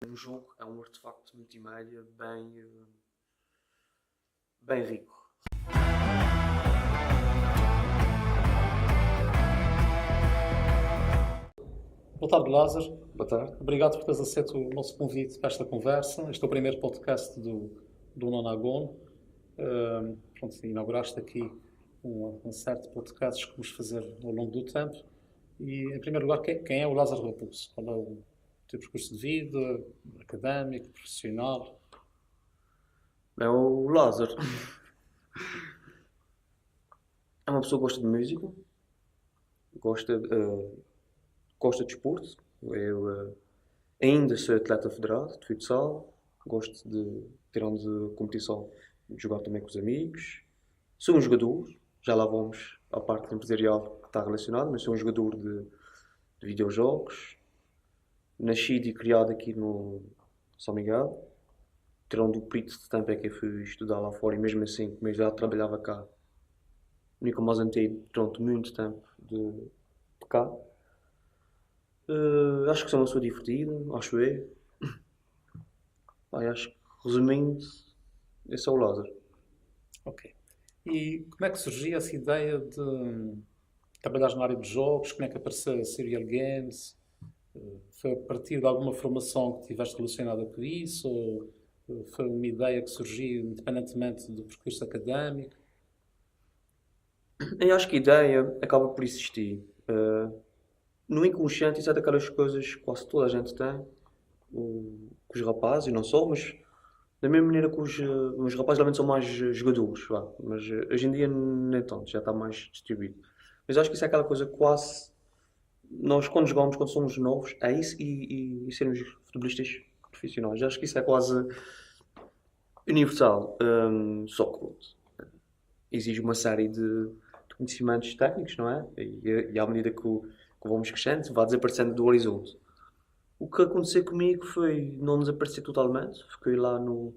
Um jogo é um artefacto multimédia bem rico. Boa tarde, Lázaro. Boa tarde. Obrigado por teres aceito o nosso convite para esta conversa. Este é o primeiro podcast do Nonagon. Inauguraste aqui uma série de podcasts que vamos fazer ao longo do tempo. E, em primeiro lugar, quem é o Lázaro Raposo? Qual é o teu percurso de vida, académico, profissional? É o Lázaro. É uma pessoa que gosta de música, gosta de desporto. Eu ainda sou atleta federado de futsal, gosto de, tirando de competição, de jogar também com os amigos. Sou um jogador, já lá vamos à parte empresarial que está relacionada, mas sou um jogador de videojogos. Nascido e criado aqui no São Miguel. Tirando o período de tempo é que eu fui estudar lá fora e mesmo assim, como eu já trabalhava cá, nunca mais andei durante muito tempo de cá. Acho que sou uma pessoa divertida, acho eu. Acho que, resumindo, esse é o Lázaro. Ok. E como é que surgiu essa ideia de trabalhar na área de jogos? Como é que apareceu a Serial Games? Foi a partir de alguma formação que tiveste relacionada com isso? Ou foi uma ideia que surgiu independentemente do percurso académico? Eu acho que a ideia acaba por existir. No inconsciente, isso é daquelas coisas que quase toda a gente tem, com os rapazes, e não só, mas da mesma maneira que os rapazes realmente são mais jogadores, vá. Mas hoje em dia nem tanto, já está mais distribuído. Mas acho que isso é aquela coisa que quase nós quando jogamos, quando somos novos, é isso e sermos futebolistas profissionais. Acho que isso é quase universal. Só que pronto, exige uma série de conhecimentos técnicos, não é? E à medida que vamos crescendo, vai desaparecendo do horizonte. O que aconteceu comigo foi não desaparecer totalmente, fiquei lá no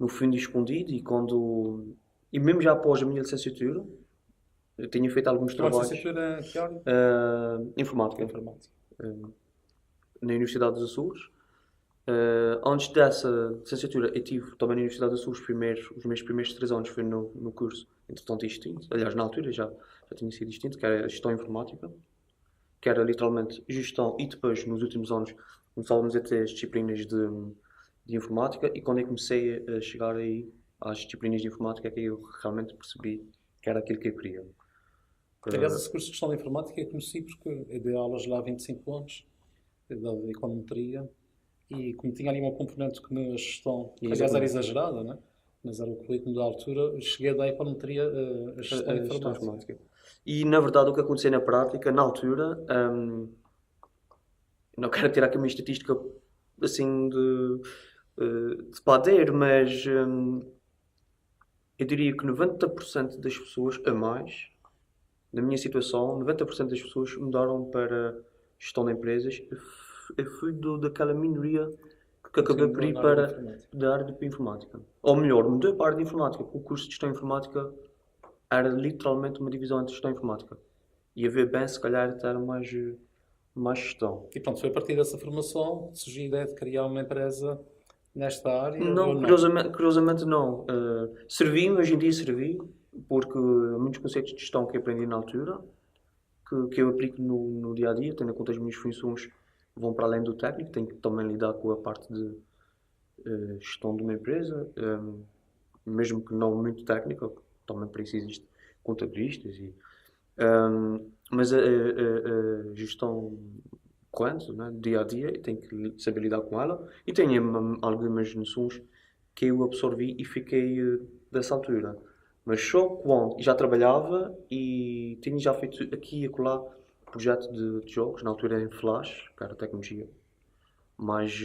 fundo escondido e mesmo já após a minha licenciatura, eu tinha feito alguns Uma trabalhos. licenciatura em que área? Informática. Informática. Na Universidade dos Açores. Antes dessa licenciatura, eu tive também na Universidade dos Açores os meus primeiros 3 anos foi no curso, entretanto extinto. Aliás, na altura já tinha sido extinto, que era Gestão Informática, que era literalmente gestão, e depois, nos últimos anos, começávamos a ter as disciplinas de informática, e quando eu comecei a chegar aí às disciplinas de informática é que eu realmente percebi que era aquilo que eu queria. Aliás, esse curso de gestão de informática eu conheci porque eu dei aulas lá há 25 anos, da econometria, e como tinha ali uma componente que na gestão, que aliás era exagerada, né? Mas era o currículo da altura, eu cheguei da econometria a gestão a gestão informática. informática. E na verdade o que aconteceu na prática, na altura, não quero tirar aqui uma estatística assim de padeiro, mas eu diria que 90% das pessoas, a mais, na minha situação, 90% das pessoas mudaram para gestão de empresas. Eu fui daquela minoria que acabei por ir para a área de informática. Ou melhor, mudei para a área de informática, porque o curso de gestão informática era literalmente uma divisão entre gestão e informática. E a ver bem, se calhar, era mais gestão. E pronto, foi a partir dessa formação que surgiu a ideia de criar uma empresa nesta área? Não, ou não? curiosamente não. Servi-me, hoje em dia servi, porque muitos conceitos de gestão que aprendi na altura, que eu aplico no dia a dia, tendo em conta as minhas funções, vão para além do técnico, tenho que também lidar com a parte de gestão de uma empresa, mesmo que não muito técnica, também para isso existe contabilistas, mas a gestão corrente, né, dia a dia, eu tenho que saber lidar com ela e tenho algumas noções que eu absorvi e fiquei dessa altura. Mas só quando já trabalhava e tinha já feito aqui e acolá projeto de jogos, na altura em Flash, que era a tecnologia mais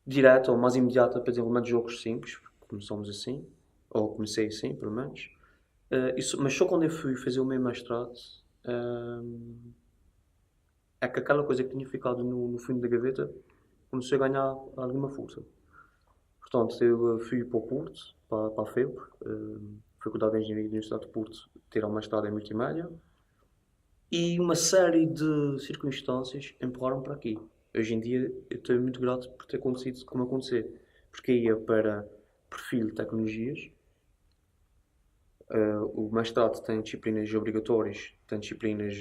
direta ou mais imediata para desenvolvimento de jogos simples, começamos assim, ou comecei assim, pelo menos. Mas só quando eu fui fazer o meu mestrado, é que aquela coisa que tinha ficado no fundo da gaveta começou a ganhar alguma força. Portanto, eu fui para o Porto, para a FEUP, Faculdade de Engenharia da Universidade de Porto, tirar uma mestrado em multimédia, e uma série de circunstâncias empurraram para aqui. hoje em dia eu estou muito grato por ter acontecido como acontecer, porque ia para perfil de tecnologias. O mestrado tem disciplinas obrigatórias, tem disciplinas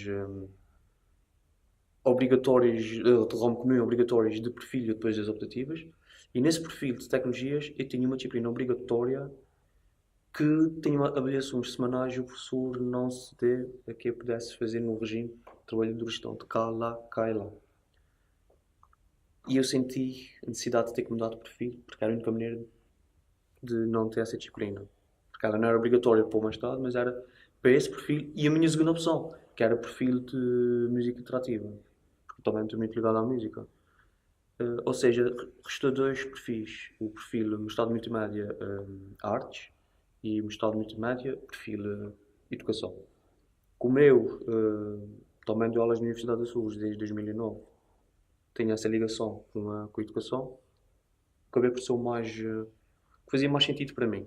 obrigatórias, de ramo comum obrigatórias de perfil e depois das optativas. E nesse perfil de tecnologias eu tinha uma disciplina obrigatória que tinha avaliações semanais e o professor não cedeu a que eu pudesse fazer no regime de trabalho de gestão de cá, lá, cá e lá. E eu senti a necessidade de ter que mudar de perfil, porque era a única maneira de não ter essa disciplina. Porque ela não era obrigatória para o mestrado, mas era para esse perfil. E a minha segunda opção, que era perfil de música interativa, porque também estou muito ligado à música. Ou seja, restou dois perfis. O perfil mestrado multimédia artes e o mestrado multimédia perfil educação. Como eu também dou aulas na Universidade da Açores desde 2009, tenho essa ligação com a educação, acabei por ser o mais que fazia mais sentido para mim.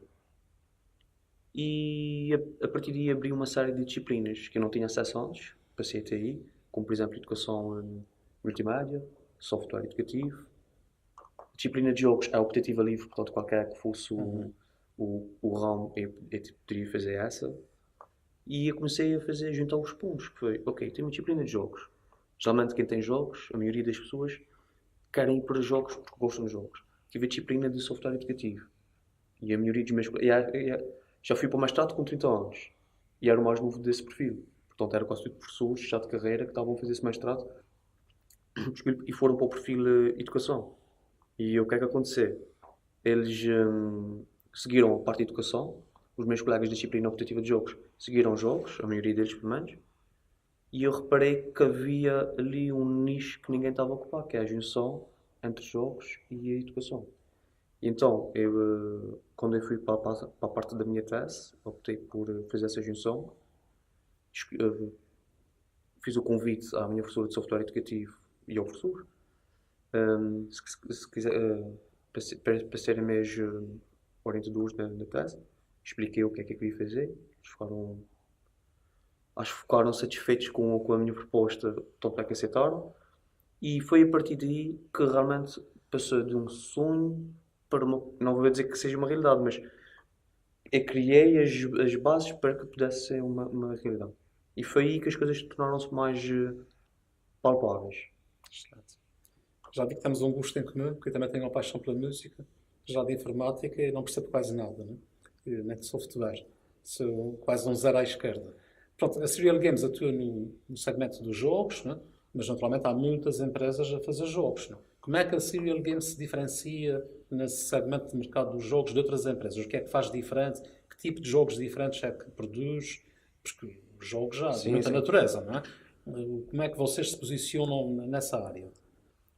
E a partir daí abri uma série de disciplinas que eu não tinha acesso antes, para a CTI, como por exemplo educação multimédia, software educativo. A disciplina de jogos é optativa livre, portanto qualquer que fosse o ramo eu poderia fazer essa. E eu comecei a fazer, juntar os pontos, que foi, ok, tenho uma disciplina de jogos. Geralmente quem tem jogos, a maioria das pessoas querem ir para jogos porque gostam de jogos. Tive a disciplina de software educativo. E a maioria dos meus já fui para o mestrado com 30 anos. E era o mais novo desse perfil. Portanto, era quase tudo professores já de carreira que estavam a fazer esse mestrado e foram para o perfil educação. E o que é que aconteceu? Eles seguiram a parte de educação. Os meus colegas da disciplina optativa de jogos seguiram jogos, a maioria deles pelo menos. E eu reparei que havia ali um nicho que ninguém estava a ocupar, que é a junção entre jogos e a educação. E então, quando eu fui para a parte da minha tese, optei por fazer essa junção. Fiz o convite à minha professora de software educativo e ao professor. Se quiser, para serem meus orientadores na tese, expliquei o que é que eu queria fazer. Eles acho que ficaram satisfeitos com a minha proposta, tanto é que aceitaram. E foi a partir daí que realmente passou de um sonho para uma. Não vou dizer que seja uma realidade, mas eu criei as bases para que pudesse ser uma realidade. E foi aí que as coisas tornaram-se mais palpáveis. Excelente. Já vi que temos um gosto em comum, porque eu também tenho uma paixão pela música, já de informática e não percebo quase nada, né? Nem de software. Sou quase um zero à esquerda. Pronto, a Serial Games atua no segmento dos jogos, né? Mas naturalmente há muitas empresas a fazer jogos. Né? Como é que a Serial Games se diferencia nesse segmento de mercado dos jogos de outras empresas? O que é que faz diferente? Que tipo de jogos diferentes é que produz? Porque os jogos já de muita natureza, não é? Como é que vocês se posicionam nessa área?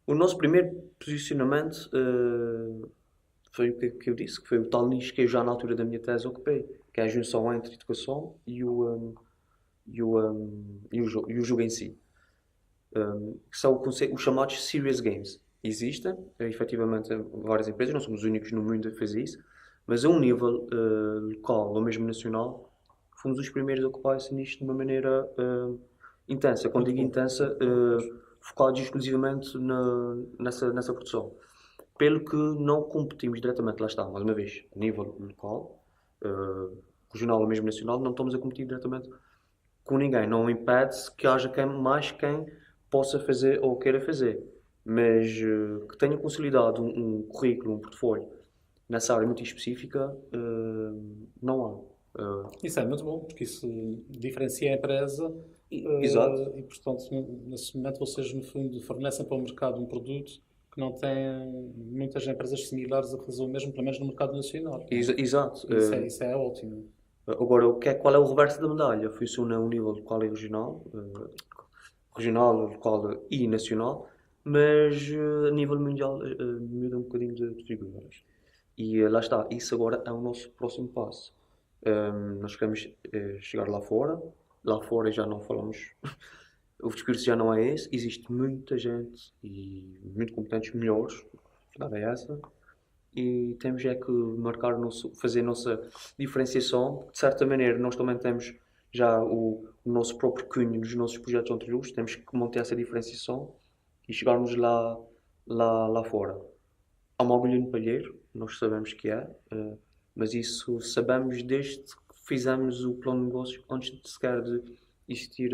O nosso primeiro posicionamento foi o que eu disse, que foi o tal nicho que eu já na altura da minha tese ocupei, que é a junção entre a educação e o jogo em si. Que são os chamados Serious Games. Existem, efetivamente, várias empresas, não somos os únicos no mundo a fazer isso, mas a um nível local ou mesmo nacional, fomos os primeiros a ocupar esse nicho de uma maneira intensa. Quando digo intensa, focados exclusivamente nessa produção. Pelo que não competimos diretamente, lá está, mais uma vez, a nível local, regional ou mesmo nacional, não estamos a competir diretamente com ninguém. Não impede que haja quem possa fazer ou queira fazer, mas que tenha consolidado um currículo, um portfólio nessa área muito específica, não há. Isso é muito bom, porque isso diferencia a empresa Exato. e, portanto, nesse momento vocês, no fundo, fornecem para o mercado um produto que não tem muitas empresas similares a fazer o mesmo, pelo menos no mercado nacional. Exato. Isso é ótimo. Agora, qual é o reverso da medalha? Funciona a um nível local e regional, local e nacional, mas a nível mundial muda um bocadinho de figuras. E lá está, isso agora é o nosso próximo passo. Nós queremos chegar lá fora. Lá fora já não falamos, o discurso já não é esse. Existe muita gente e muito competentes, melhores, a verdade é essa. E temos é que marcar fazer a nossa diferenciação. De certa maneira, nós também temos já o nosso próprio cunho nos nossos projetos anteriores, temos que manter essa diferenciação e chegarmos lá fora. Há uma agulha no palheiro, nós sabemos que é, mas isso sabemos desde que fizemos o plano de negócios antes de sequer de existir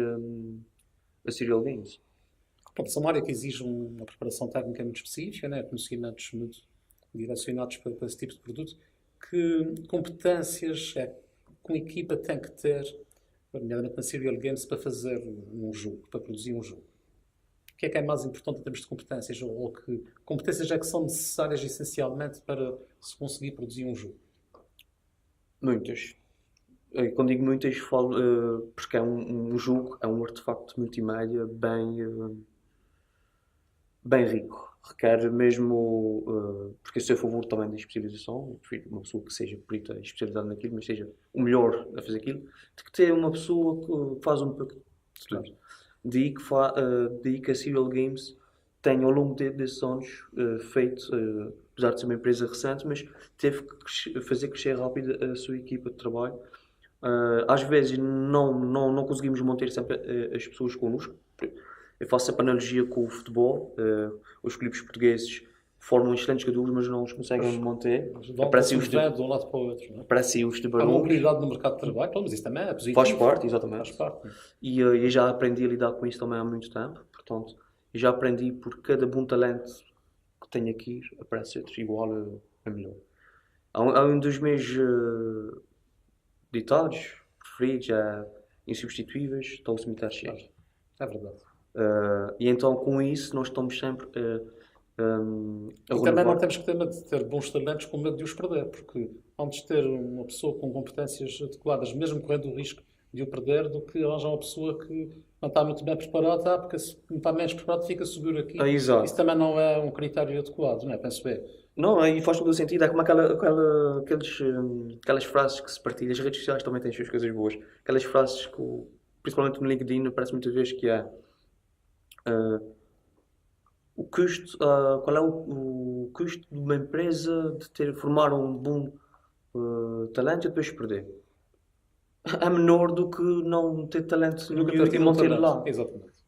a Serial Games. Pronto, são uma área que exige uma preparação técnica muito específica, né? Conhecimentos muito direcionados para esse tipo de produto. Que competências é que uma equipa tem que ter, nomeadamente na Serial Games, para fazer um jogo, para produzir um jogo? O que é mais importante em termos de competências? Ou que competências é que são necessárias essencialmente para se conseguir produzir um jogo? Muitas. Quando digo muitas, falo porque é um jogo, é um artefacto multimédia bem rico. Requer mesmo, porque eu sou a favor também da especialização, eu prefiro uma pessoa que seja perita e especializada naquilo, mas seja o melhor a fazer aquilo, de que ter uma pessoa que faz um pouco de tudo. Daí que a Serial Games tem ao longo desses anos feito, apesar de ser uma empresa recente, mas teve que fazer crescer rápido a sua equipa de trabalho. Às vezes não conseguimos manter sempre as pessoas connosco. Eu faço sempre analogia com o futebol. Os clubes portugueses formam excelentes jogadores, mas não os conseguem manter. Aparecem os de um lado para o outro. Não é? Aparecem os de Há uma mobilidade no mercado de trabalho, mas isso também é positivo. Faz parte, exatamente. Faz parte. E eu já aprendi a lidar com isso também há muito tempo. Portanto, eu já aprendi por cada bom talento que tenho aqui, aparece outro igual a melhor. Há um dos meus ditados preferidos, é insubstituíveis, está o cemitério cheio. É verdade. E então com isso nós estamos sempre e também não temos que ter medo de ter bons talentos com medo de os perder, porque antes de ter uma pessoa com competências adequadas, mesmo correndo o risco de o perder, do que arranjar uma pessoa que não está muito bem preparada, porque se não está menos preparado fica seguro aqui. Isso também não é um critério adequado, não é? Penso eu. Não, aí faz todo o sentido. É como aquelas frases que se partilham. As redes sociais também têm as suas coisas boas. Aquelas frases que, principalmente no LinkedIn, aparece muitas vezes que é o custo, qual é o custo de uma empresa de formar um bom talento e depois perder? É menor do que não ter talento e manter lá. Exatamente.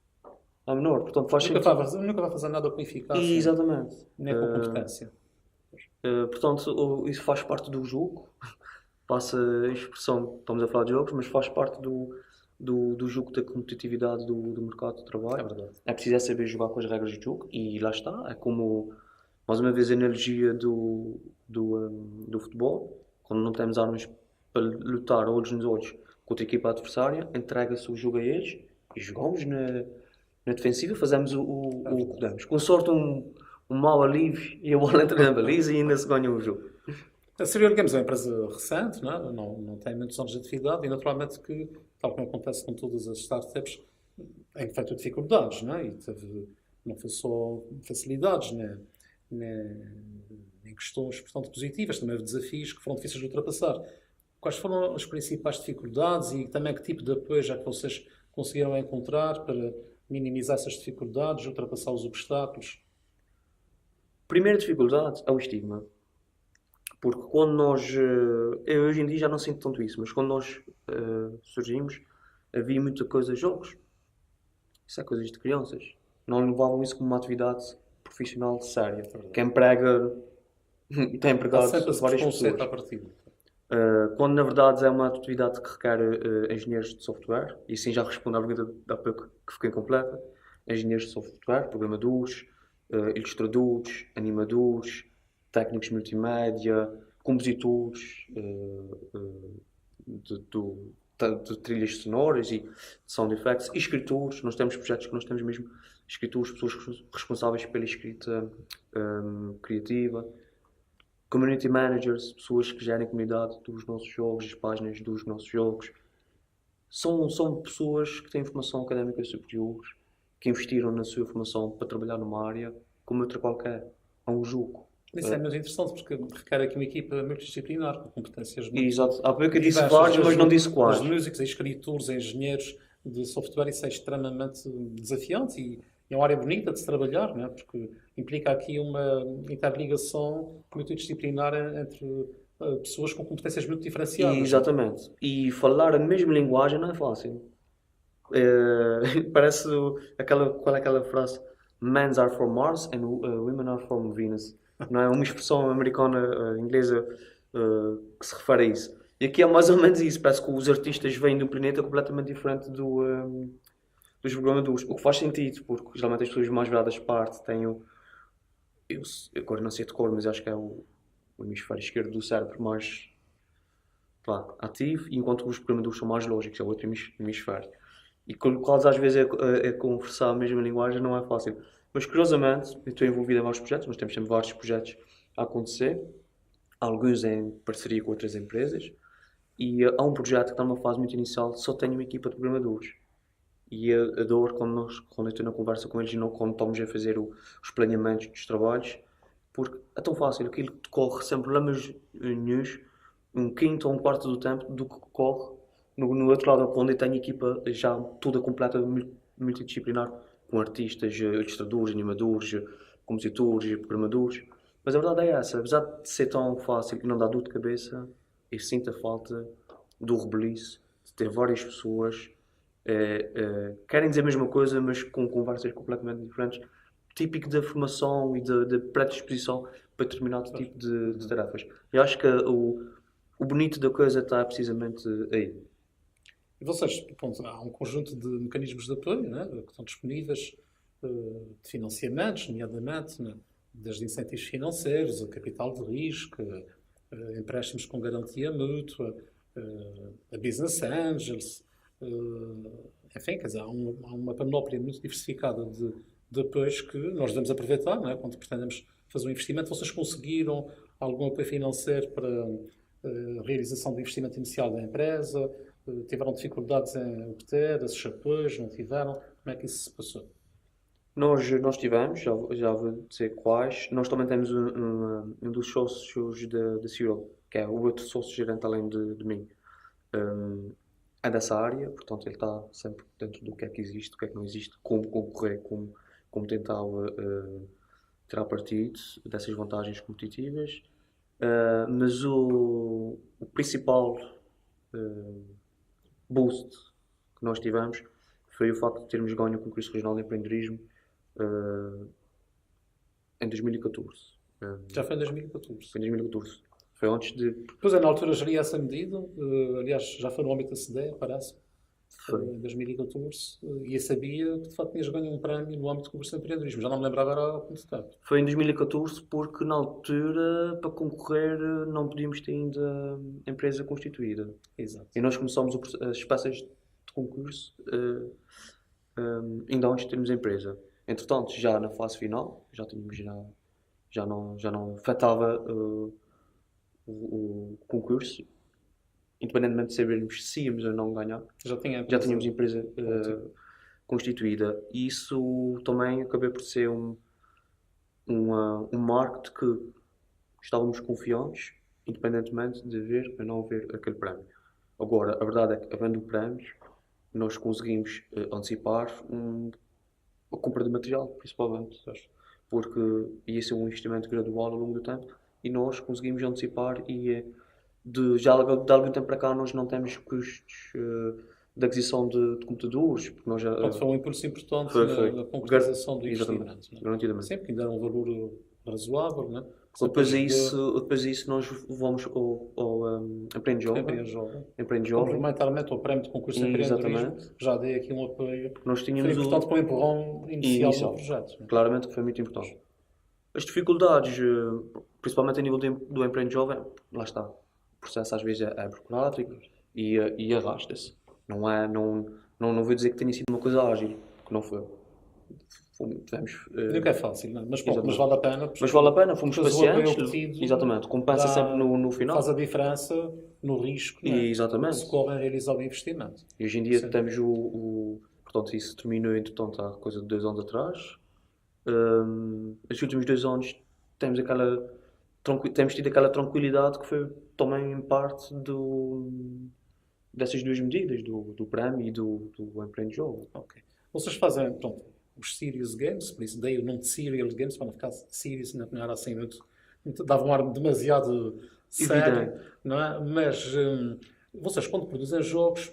É menor, portanto faz sentido. Nunca vai fazer nada com eficácia. Exatamente. Nem com competência. Portanto, isso faz parte do jogo. Passa a expressão, estamos a falar de jogos, mas faz parte do jogo da competitividade do mercado de trabalho. É verdade. É preciso saber jogar com as regras do jogo e lá está. É como, mais uma vez, a analogia do futebol. Quando não temos armas para lutar olhos nos olhos contra a equipa adversária, entrega-se o jogo a eles e jogamos na defensiva, fazemos o que podemos. Com sorte, um mau alívio e a bola entra na baliza e ainda se ganha o jogo. A Serial Games é uma empresa recente, não tem muitos anos de atividade e naturalmente que, tal como acontece com todas as startups, é feito dificuldades, não é? E não foi só facilidades, nem questões, portanto, positivas, também houve desafios que foram difíceis de ultrapassar. Quais foram as principais dificuldades e também que tipo de apoio é que vocês conseguiram encontrar para minimizar essas dificuldades, ultrapassar os obstáculos? Primeira dificuldade é o estigma. Porque quando nós... eu hoje em dia já não sinto tanto isso, mas quando nós surgimos, havia muita coisa, jogos. Isso é coisas de crianças. Não levavam isso como uma atividade profissional séria. Que emprega... tem empregado várias pessoas. À partida. Quando na verdade é uma atividade que requer engenheiros de software, e sim já respondo à pergunta de há pouco que fiquei incompleta, engenheiros de software, programadores, ilustradores, animadores, técnicos multimédia, compositores de trilhas sonoras e de sound effects, e escritores. Nós temos projetos que nós temos mesmo escritores, pessoas responsáveis pela escrita criativa, community managers, pessoas que gerem comunidade dos nossos jogos, as páginas dos nossos jogos. São pessoas que têm formação académica superior, que investiram na sua formação para trabalhar numa área como outra qualquer. É um jogo. Isso é muito interessante, porque requer aqui uma equipa multidisciplinar, com competências muito... Exato. Há pouco eu disse vários, mas não disse quais. Os músicos, escritores, engenheiros de software, isso é extremamente desafiante e é uma área bonita de se trabalhar, não é? Porque implica aqui uma interligação multidisciplinar entre pessoas com competências muito diferenciadas. Exatamente. E falar a mesma linguagem não é fácil. Parece qual é aquela frase? Men are from Mars and women are from Venus. Não é uma expressão americana, inglesa, que se refere a isso. E aqui é mais ou menos isso. Parece que os artistas vêm de um planeta completamente diferente dos programadores. O que faz sentido, porque geralmente as pessoas mais viradas para a arte têm eu agora não sei de cor, mas acho que é o hemisfério esquerdo do cérebro mais ativo, enquanto os programadores são mais lógicos, é o outro hemisfério. E colocá-los às vezes a conversar a mesma linguagem não é fácil. Mas curiosamente, eu estou envolvido em vários projetos, nós temos sempre vários projetos a acontecer, alguns em parceria com outras empresas, e há um projeto que está numa fase muito inicial, só tenho uma equipa de programadores. E adoro quando eu estou na conversa com eles e não quando estamos a fazer os planeamentos dos trabalhos, porque é tão fácil, aquilo decorre sem problemas nenhuns, um quinto ou um quarto do tempo do que corre no outro lado, onde eu tenho equipa já toda completa, multidisciplinar, com artistas, ilustradores, animadores, compositores, programadores. Mas a verdade é essa, apesar de ser tão fácil e não dar dor de cabeça, eu sinto a falta do rebuliço, de ter várias pessoas querem dizer a mesma coisa, mas com conversas completamente diferentes, típico da formação e da predisposição para determinado tipo de tarefas. Eu acho que o bonito da coisa está precisamente aí. E vocês, pronto, há um conjunto de mecanismos de apoio, né, que estão disponíveis, de financiamentos, nomeadamente, né, desde incentivos financeiros, a capital de risco, empréstimos com garantia mútua, a business angels, enfim, quer dizer, há uma panóplia muito diversificada de apoios que nós devemos aproveitar, não é? Quando pretendemos fazer um investimento. Vocês conseguiram algum apoio financeiro para a realização do investimento inicial da empresa? Tiveram dificuldades em obter esses apoios? Não tiveram? Como é que isso se passou? Nós tivemos, já vou dizer quais. Nós também temos um dos sócios da Serial, que é o outro sócio gerente além de mim. É dessa área, portanto ele está sempre dentro do que é que existe, do que é que não existe, como concorrer, como tentar tirar partido dessas vantagens competitivas. Mas o principal boost que nós tivemos foi o facto de termos ganho o concurso regional de empreendedorismo em 2014. Já foi em 2014. Foi em 2014. Foi antes de... Pois é, na altura geria essa medida, aliás, já foi no âmbito da CDE, parece, em 2014, e eu sabia que de facto tinhas ganho um prémio no âmbito do concurso de empreendedorismo. Já não me lembrava agora há quanto tempo. Foi em 2014 porque na altura, para concorrer, não podíamos ter ainda empresa constituída. Exato. E nós começamos as peças de concurso ainda antes de termos a empresa. Entretanto, já na fase final, já não afetava o concurso, independentemente de sabermos se íamos ou não ganhar, já tínhamos empresa constituída. E isso também acabou por ser um marco de que estávamos confiantes, independentemente de ver ou não haver aquele prémio. Agora, a verdade é que, havendo prémios, nós conseguimos antecipar a compra de material, principalmente, porque ia ser um investimento gradual ao longo do tempo, e nós conseguimos antecipar e de algum tempo para cá nós não temos custos de aquisição de computadores, porque nós já... Foi um impulso importante na concretização do investimento. Garantidamente. Sempre que ainda era um valor razoável, não é? Depois disso nós vamos ao Empreende Jovem. Complementarmente ao prémio de concurso de empreendedorismo, já dei aqui um apoio. Nós tínhamos foi importante para o empurrão inicial do projeto. Claramente que foi muito importante. As dificuldades, principalmente a nível do Empreende Jovem, lá está. O processo às vezes é burocrático e arrasta-se. Não vou dizer que tenha sido uma coisa ágil, que não foi. Nunca é fácil, não é? Mas vale a pena. Mas vale a pena, fomos pacientes. Exatamente, compensa sempre no final. Faz a diferença no risco, não é? Exatamente. Se corre a realizar o investimento. E hoje em dia temos portanto, isso terminou entretanto há coisa de 2 anos atrás. Nos últimos 2 anos temos tido aquela tranquilidade que foi também em parte dessas duas medidas, do prémio e do Empreende Jovem. Ok. Vocês fazem, pronto, os serious games, por isso dei o nome de serial games, para não ficar serious, não era assim muito dava um ar demasiado sério, não é? Mas vocês quando produzem jogos,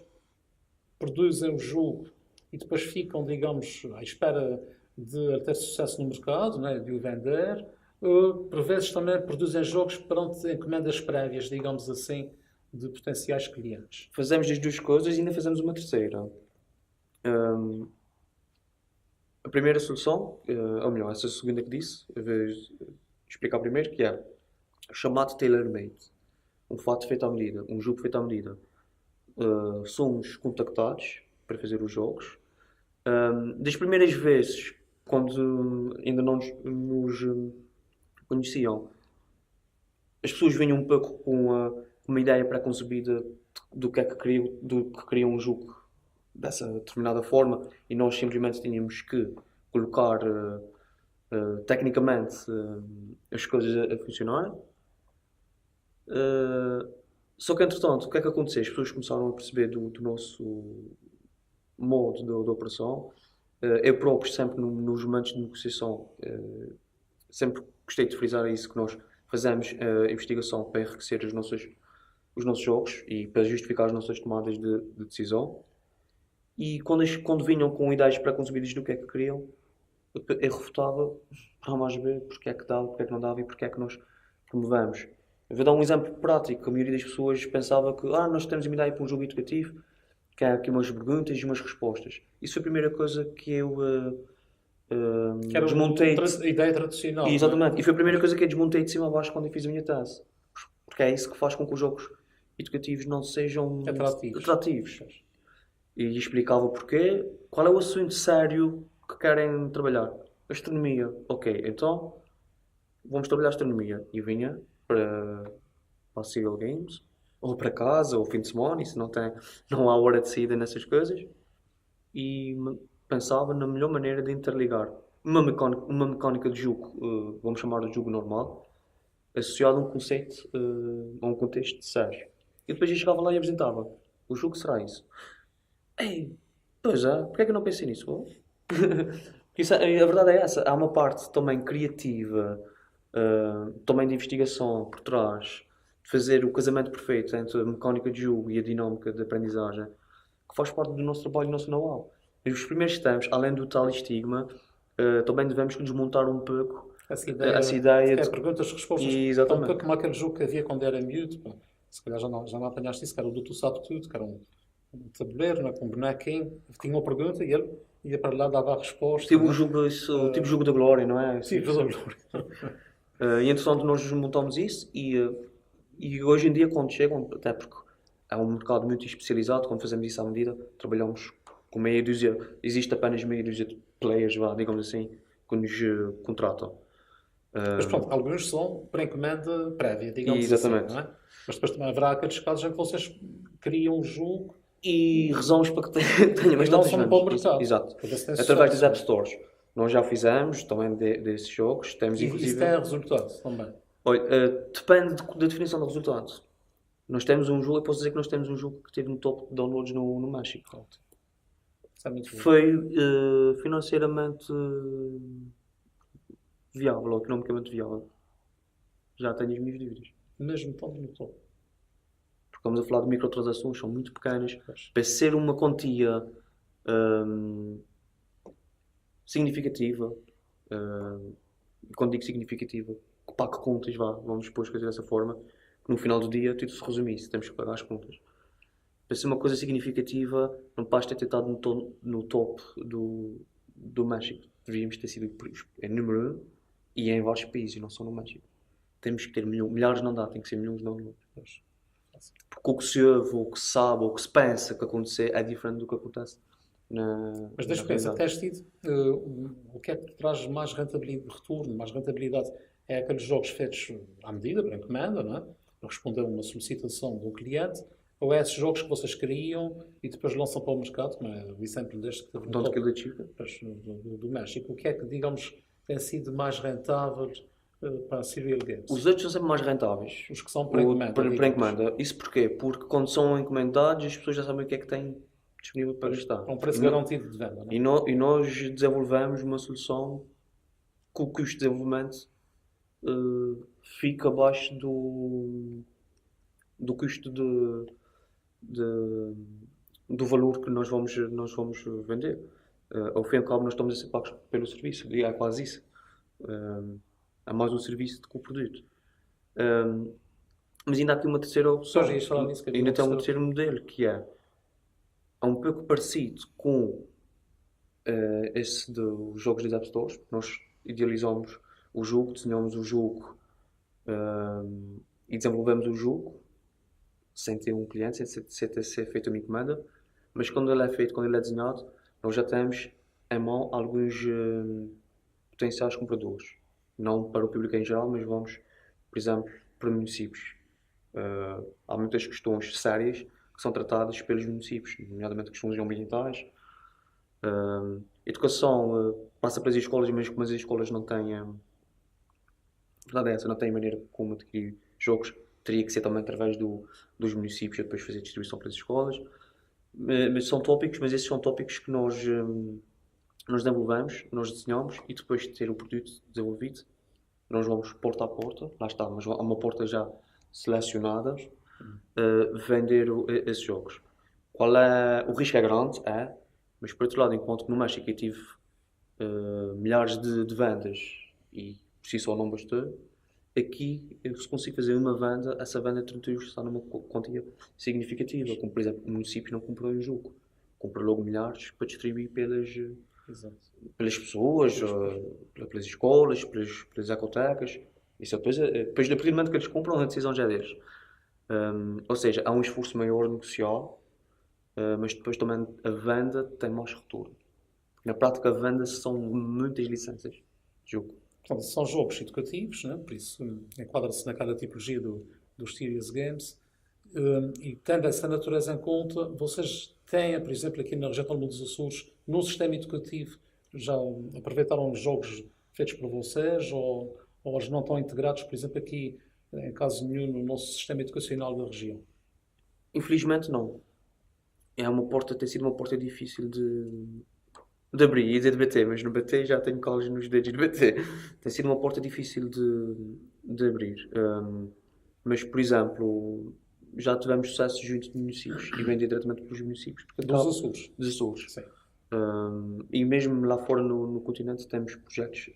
produzem o jogo e depois ficam, digamos, à espera de ter sucesso no mercado, né, de o vender, por vezes também produzem jogos perante encomendas prévias, digamos assim, de potenciais clientes. Fazemos as duas coisas e ainda fazemos uma terceira. Hum, a primeira solução, ou melhor, essa segunda que disse, eu vou explicar primeiro, que é o chamado tailor-made. Um fato feito à medida, um jogo feito à medida. Somos contactados para fazer os jogos. Das primeiras vezes, quando ainda não nos conheciam, as pessoas vinham um pouco com uma ideia pré-concebida do que é que queriam um jogo dessa determinada forma, e nós simplesmente tínhamos que colocar tecnicamente as coisas a funcionar. Só que entretanto, o que é que aconteceu? As pessoas começaram a perceber do nosso modo de operação. Eu próprio, sempre nos momentos de negociação, sempre gostei de frisar isso, que nós fazemos investigação para enriquecer os nossos jogos e para justificar as nossas tomadas de decisão. E quando vinham com ideias pré-concebidas do que é que queriam, eu refutava para A mais B, porque é que dava, porque é que não dava e porque é que nós promovemos. Eu vou dar um exemplo prático. A maioria das pessoas pensava que nós temos uma ideia para um jogo educativo, que é aqui umas perguntas e umas respostas. Isso foi a primeira coisa que eu Que era desmontei. a ideia tradicional. Exatamente. E foi a primeira coisa que eu desmontei de cima a baixo quando eu fiz a minha tese. Porque é isso que faz com que os jogos educativos não sejam atrativos. E explicava o porquê. Qual é o assunto sério que querem trabalhar? Astronomia. Ok, então vamos trabalhar astronomia. E vinha para a Serial Games, ou para casa, ou fim de semana, isso não há hora de saída nessas coisas. E pensava na melhor maneira de interligar uma mecânica de jogo, vamos chamar de jogo normal, associado a um conceito, a um contexto de série. E depois eu chegava lá e apresentava: o jogo será isso. Ei, pois é, porque é que eu não pensei nisso? Bom, a verdade é essa, há uma parte também criativa, também de investigação por trás, de fazer o casamento perfeito entre a mecânica de jogo e a dinâmica de aprendizagem, que faz parte do nosso trabalho e do nosso know-how. Nos primeiros tempos, além do tal estigma, também devemos desmontar um pouco essa essa ideia ideia de de... perguntas, respostas. É um Exatamente. pouco como aquele jogo que havia quando era miúdo. Pá. Se calhar já não apanhaste isso, que era o do Tu Sabe Tudo, que era um tabuleiro, né, com um bonequinho, tinha uma pergunta e ele ia para lá, dava a resposta. Tipo o jogo da glória, não é? Sim, E entretanto nós desmontamos isso e hoje em dia quando chegam, até porque é um mercado muito especializado, quando fazemos isso à medida, trabalhamos com meia dúzia, existe apenas meia dúzia de players, digamos assim, que nos contratam. Mas pronto, alguns são para encomenda prévia, digamos Exatamente. assim, não é? Mas depois também haverá aqueles casos em que vocês criam um jogo E rezamos para que tenha e bastante lançam para o mercado. Exato. Para ver se tem Através sucesso. das App Stores. Nós já fizemos também desses jogos, temos E inclusive... isso tem resultado também. Olha, depende da definição do resultado. Nós temos um jogo, eu posso dizer que nós temos um jogo que teve no top de downloads no México. Isso é muito bom. Foi financeiramente viável, ou economicamente viável. Já tenho as minhas dívidas. Mesmo estando no top. Porque estamos a falar de microtransações, são muito pequenas. Pois. Para ser uma quantia significativa, quando digo significativa, que pague contas, vamos pôr as coisas dessa forma, no final do dia tudo se resume isso, temos que pagar as contas. Para ser uma coisa significativa, não basta ter estado no top do México. Devíamos ter sido em número 1 e em vários países, não só no México. Temos que ter milhares, não dá, tem que ser milhões, não milhões. Porque o que se ouve, o que se sabe, o que se pensa que acontecer é diferente do que acontece Mas deixa-me pensar, tens tido o que é que traz mais rentabilidade, retorno, mais rentabilidade? É aqueles jogos feitos à medida, para encomenda, não é? Para responder a uma solicitação de um cliente, ou é esses jogos que vocês criam e depois lançam para o mercado, como é o exemplo deste que teve no Don't top Kill the Chicken. do México? O que é que, digamos, tem sido mais rentável para a Serial Games? Os outros são sempre mais rentáveis. Os que são para encomenda. Para encomenda. Isso porquê? Porque quando são encomendados, as pessoas já sabem o que é que têm disponível para gastar. É um preço garantido de venda, não é? E nós desenvolvemos uma solução que o custo de desenvolvimento fica abaixo do custo do valor que nós vamos vender. Ao fim e ao cabo, nós estamos a ser pagos pelo serviço, e é quase isso. É mais um serviço do que um produto. Mas ainda há aqui uma terceira opção. Pois, ias falar nisso, que havia Ainda uma tem um terceira. terceiro modelo, que é um pouco parecido com esse dos jogos das App Stores. Nós idealizamos o jogo, desenhamos o jogo e desenvolvemos o jogo sem ter um cliente, sem ter ser feito uma encomenda. Mas quando ele é feito, quando ele é desenhado, nós já temos em mão alguns potenciais compradores. Não para o público em geral, mas vamos, por exemplo, para municípios. Há muitas questões sérias que são tratadas pelos municípios, nomeadamente questões ambientais. Educação passa pelas escolas, mas como as escolas não têm, a verdade é essa, não têm maneira como adquirir jogos, teria que ser também através dos municípios e depois fazer distribuição para as escolas. Mas são tópicos, mas esses são tópicos que nós desenvolvemos, nós desenhamos e depois de ter o produto desenvolvido, nós vamos porta a porta, lá está, mas há uma porta já selecionada, vender esses jogos. O risco é grande, mas por outro lado, enquanto que no México eu tive milhares de vendas e por si só não bastou, aqui eu se consigo fazer uma venda, essa venda está numa quantia significativa, como por exemplo, o município não comprou um jogo, comprou logo milhares para distribuir Exato. pelas pessoas, pelas escolas, pelas ecotecas. Isso depois, a partir do momento que eles compram, a decisão já é deles. Ou seja, há um esforço maior negocial, mas depois também a venda tem mais retorno. Na prática, a venda são muitas licenças de jogo. Portanto, são jogos educativos, né? Por isso enquadra-se naquela tipologia dos serious games. E tendo essa natureza em conta, vocês têm, por exemplo, aqui na região autónoma dos Açores, no sistema educativo, já aproveitaram jogos feitos por vocês ou eles não estão integrados, por exemplo, aqui, em caso nenhum, no nosso sistema educacional da região? Infelizmente, não. Tem sido uma porta difícil de abrir e de bater, mas no bater já tenho calos nos dedos de bater. Tem sido uma porta difícil de abrir. Mas, por exemplo, já tivemos sucesso junto de municípios e vender diretamente pelos municípios. Dos Açores. Dos Açores. Sim. E mesmo lá fora no continente temos projetos,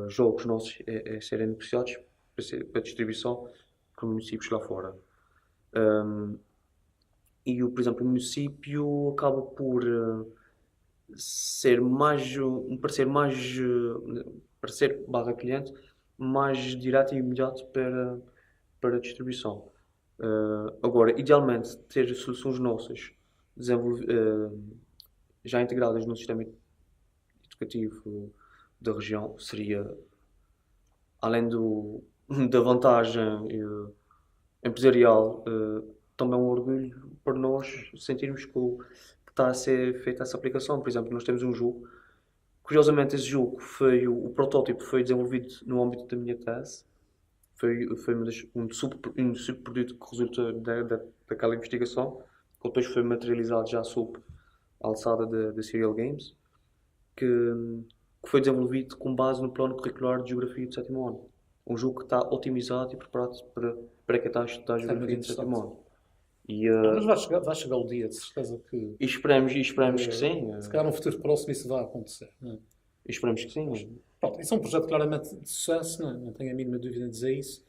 jogos nossos a serem negociados para distribuição para municípios lá fora. Por exemplo, o município acaba por ser mais um parecer barra cliente mais direto e imediato para a distribuição. Agora, idealmente, ter soluções nossas já integradas no sistema educativo da região seria, além da vantagem empresarial, também um orgulho para nós sentirmos que está a ser feita essa aplicação. Por exemplo, nós temos um jogo, curiosamente esse jogo o protótipo foi desenvolvido no âmbito da minha tese, foi um subproduto que resultou daquela investigação, que depois foi materializado já sob a alçada da Serial Games, que foi desenvolvido com base no plano curricular de Geografia do 7º ano. Um jogo que está otimizado e preparado para quem está a estudar Geografia do 7º ano. Mas vai chegar o dia, de certeza que... E esperamos que sim. Se calhar no futuro próximo isso vai acontecer. Não é? Esperamos que sim. Pronto, isso é um projeto claramente de sucesso, não tenho a mínima dúvida em dizer isso.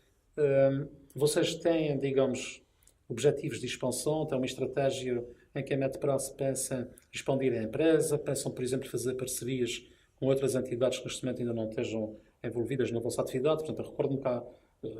Vocês têm, digamos, objetivos de expansão, têm uma estratégia em que a médio prazo pensam expandir a empresa, pensam, por exemplo, fazer parcerias com outras entidades que neste momento ainda não estejam envolvidas na vossa atividade. Portanto, eu recordo-me cá,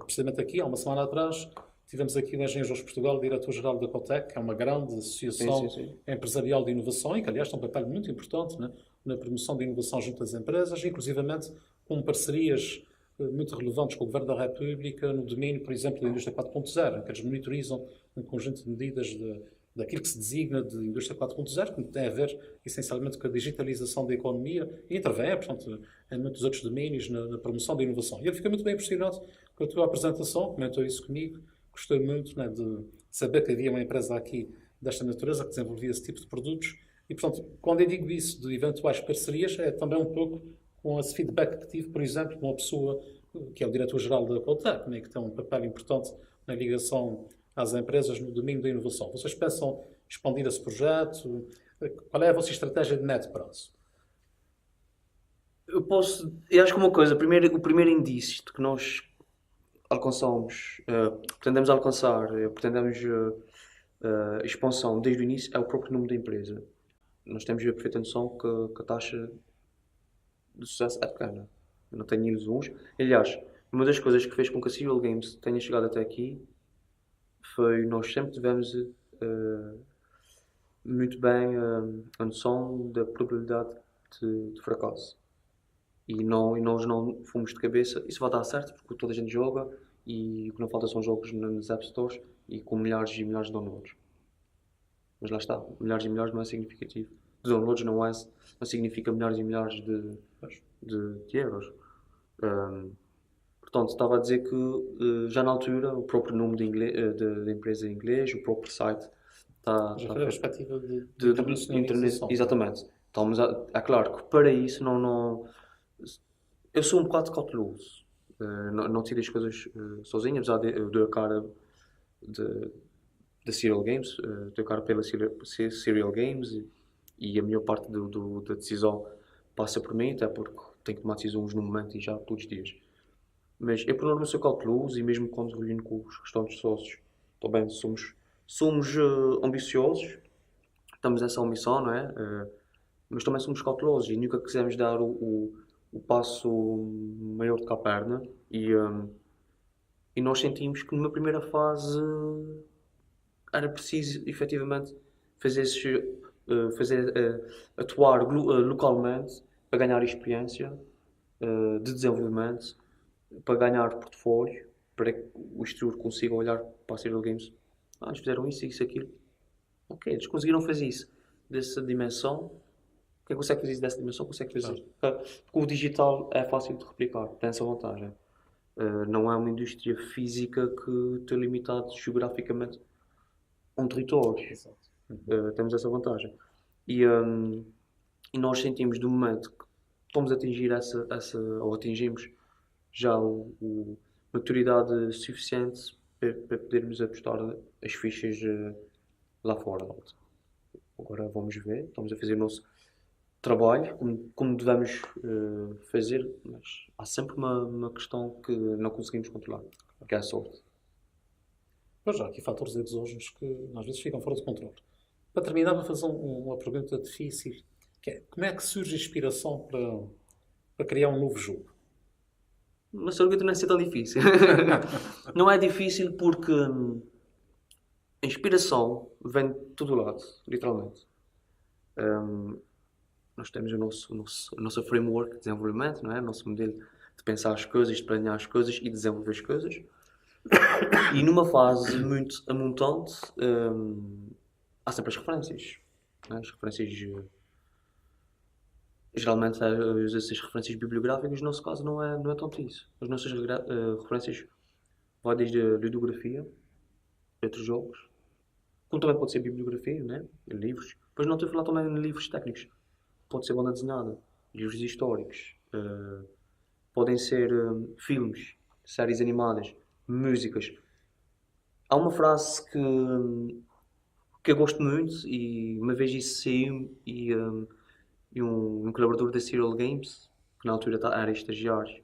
precisamente aqui, há uma semana atrás, tivemos aqui o Engenheiros de Portugal, diretor-geral da Cotec, que é uma grande associação empresarial de inovação e que, aliás, tem um papel muito importante, né, na promoção de inovação junto às empresas, inclusivamente com parcerias muito relevantes com o Governo da República no domínio, por exemplo, da indústria 4.0, que eles monitorizam um conjunto de medidas daquilo que se designa de indústria 4.0, que tem a ver essencialmente com a digitalização da economia e intervém, portanto, em muitos outros domínios na promoção da inovação. E ele fica muito bem impressionado com a tua apresentação, comentou isso comigo, gostei muito, né, de saber que havia uma empresa aqui desta natureza que desenvolvia esse tipo de produtos e, portanto, quando eu digo isso de eventuais parcerias, é também um pouco com esse feedback que tive, por exemplo, de uma pessoa que é o diretor-geral da Cotec, né, que tem um papel importante na ligação às empresas no domínio da inovação. Vocês pensam expandir esse projeto? Qual é a vossa estratégia de médio prazo? Eu acho que uma coisa, o primeiro indício de que nós alcançamos, pretendemos alcançar, pretendemos expansão desde o início é o próprio nome da empresa. Nós temos a perfeita noção que a taxa de sucesso é pequena. Eu não tenho ilusões. Aliás, uma das coisas que fez com que a Serial Games tenha chegado até aqui foi nós sempre tivemos muito bem a noção da probabilidade de fracasso. E nós não fomos de cabeça, isso vai dar certo porque toda a gente joga e o que não falta são jogos nas App Stores e com milhares e milhares de downloads. Mas lá está, milhares e milhares não é significativo. De downloads não significa milhares e milhares de euros. Portanto, estava a dizer que já na altura o próprio nome da empresa em inglês, o próprio site Já está foi a feito perspectiva de de internet. internacionalização. Exatamente. É claro que para isso eu sou um bocado cauteloso. Não tiro as coisas sozinho, apesar de eu dar a cara da Serial Games, dou a cara pela Serial Games e a maior parte da decisão passa por mim, até porque tenho que tomar decisões no momento e já todos os dias. Mas eu, por norma, sou cauteloso e mesmo quando reúno com os restantes sócios, também somos ambiciosos, estamos nessa ambição, não é? Mas também somos cautelosos e nunca quisemos dar o passo maior do que a perna e nós sentimos que numa primeira fase era preciso efetivamente fazer, atuar localmente para ganhar experiência de desenvolvimento, para ganhar portfólio, para que o exterior consiga olhar para a Serial Games. Eles fizeram isso, isso, aquilo. Ok, eles conseguiram fazer isso dessa dimensão. Quem consegue fazer isso dessa dimensão consegue fazer. Porque o digital é fácil de replicar, tem essa vantagem. Não é uma indústria física que está limitada geograficamente a um território. Temos essa vantagem. E nós sentimos do momento que estamos a atingir ou atingimos já maturidade suficiente para podermos apostar as fichas lá fora. Agora vamos ver, estamos a fazer o nosso trabalho, como devemos fazer, mas há sempre uma questão que não conseguimos controlar, que é a sorte. Pois já, há aqui fatores exógenos que às vezes ficam fora de controle. Para terminar, vou fazer uma pergunta difícil, que é, como é que surge a inspiração para criar um novo jogo? Mas a pergunta não é ser tão difícil. Não é difícil porque a inspiração vem de todo lado, literalmente. Nós temos a nossa framework de desenvolvimento, não é? O nosso modelo de pensar as coisas, de planear as coisas e desenvolver as coisas. E numa fase muito amontante, há sempre as referências. Não é? As referências. Geralmente usa-se as referências bibliográficas, no nosso caso não é tanto isso. As nossas referências vão desde a ludografia, outros jogos, como também pode ser bibliografia, né? Livros. Depois não estou a falar também de livros técnicos. Pode ser banda desenhada, livros históricos, podem ser filmes, séries animadas, músicas. Há uma frase que eu gosto muito e uma vez isso saiu e um colaborador da Serial Games, que na altura era estagiário,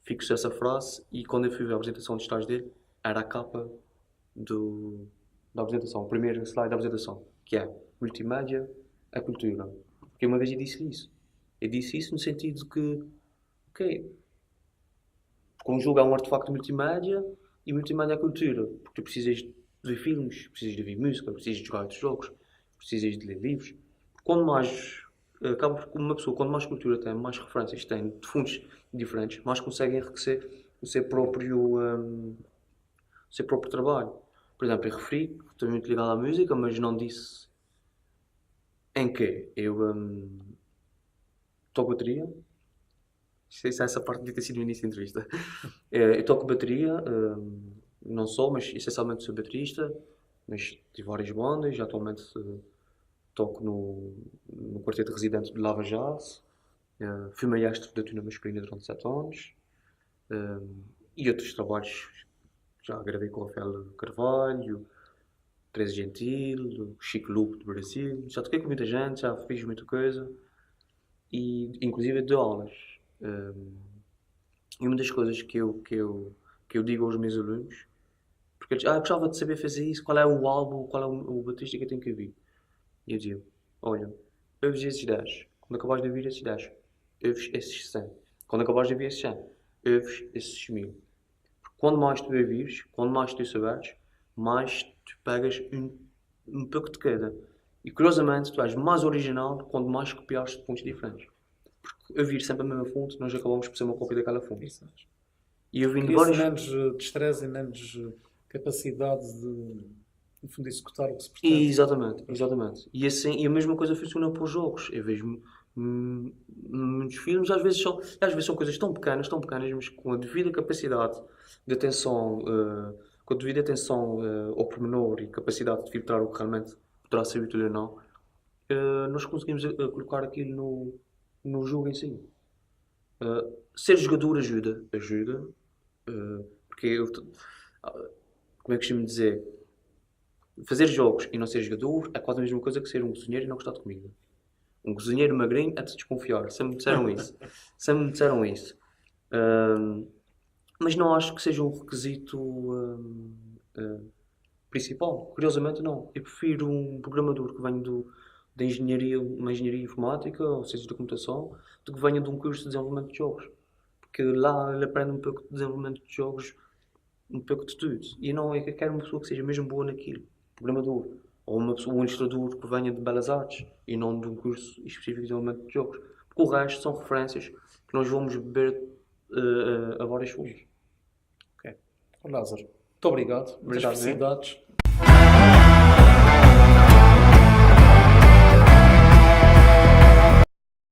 fixou essa frase e quando eu fui ver a apresentação de estágio dele, era a capa da apresentação, o primeiro slide da apresentação, que é multimédia, a cultura. Porque uma vez eu disse isso. Eu disse isso no sentido que, ok, conjuga um artefacto multimédia e multimédia é a cultura. Porque tu precisas de ver filmes, precisas de ouvir música, precisas de jogar outros jogos, precisas de ler livros. Quando mais, acaba por uma pessoa, quando mais cultura tem, mais referências tem de fundos diferentes, mais consegue enriquecer o seu próprio trabalho. Por exemplo, eu referi que estou muito ligado à música, mas não disse em que eu toco bateria. Essa parte devia ter sido no início da entrevista. Eu toco bateria, não sou, mas essencialmente sou baterista, mas tive várias bandas, já atualmente toco no quarteto residente de Lava Jazz, fui maestro da tuna masculina durante 7 anos, e outros trabalhos, já gravei com o Rafael Carvalho, Teresa Gentil, Chico Lupo do Brasil. Já toquei com muita gente, já fiz muita coisa. E inclusive dou aulas. E uma das coisas que eu digo aos meus alunos, porque eles eu gostava de saber fazer isso, qual é o álbum, qual é o batista que eu tenho que ouvir. E eu digo, olha, ouves esses 10. Quando acabares de ouvir esses 10, ouves esses 100. Quando acabares de ouvir esses 100, ouves esses 1000. Quando mais tu ouvires, quando mais tu souberes, mais tu pegas um pouco de cada. E curiosamente, tu és mais original quando mais copiares de fontes diferentes. Porque ouvir sempre a mesma fonte, nós acabamos por ser uma cópia daquela fonte. Isso mesmo. E eu vim de Cria-se vários. menos destreza e menos capacidade de, no fundo, executar o que se pretende. Exatamente, exatamente. E assim, e a mesma coisa funciona para os jogos. Eu vejo muitos filmes, às vezes são coisas tão pequenas, mas com a devida capacidade de atenção, com a devida atenção ao pormenor e capacidade de filtrar o que realmente poderá ser útil ou não, nós conseguimos colocar aquilo no jogo em si. Ser jogador ajuda, porque como é que eu costumo dizer? Fazer jogos e não ser jogador é quase a mesma coisa que ser um cozinheiro e não gostar de comida. Um cozinheiro magrinho é de se desconfiar. Sempre me disseram isso. Sempre me disseram isso. Mas não acho que seja um requisito principal. Curiosamente, não. Eu prefiro um programador que venha da engenharia, uma engenharia informática ou ciências da computação, do que venha de um curso de desenvolvimento de jogos. Porque lá ele aprende um pouco de desenvolvimento de jogos, um pouco de tudo. E não é que eu quero uma pessoa que seja mesmo boa naquilo. Programador. Ou uma pessoa, um ilustrador que venha de belas artes e não de um curso específico de desenvolvimento de jogos. Porque o resto são referências que nós vamos beber a várias fontes. Ok. Lázaro, muito obrigado. Muitas Obrigado, felicidades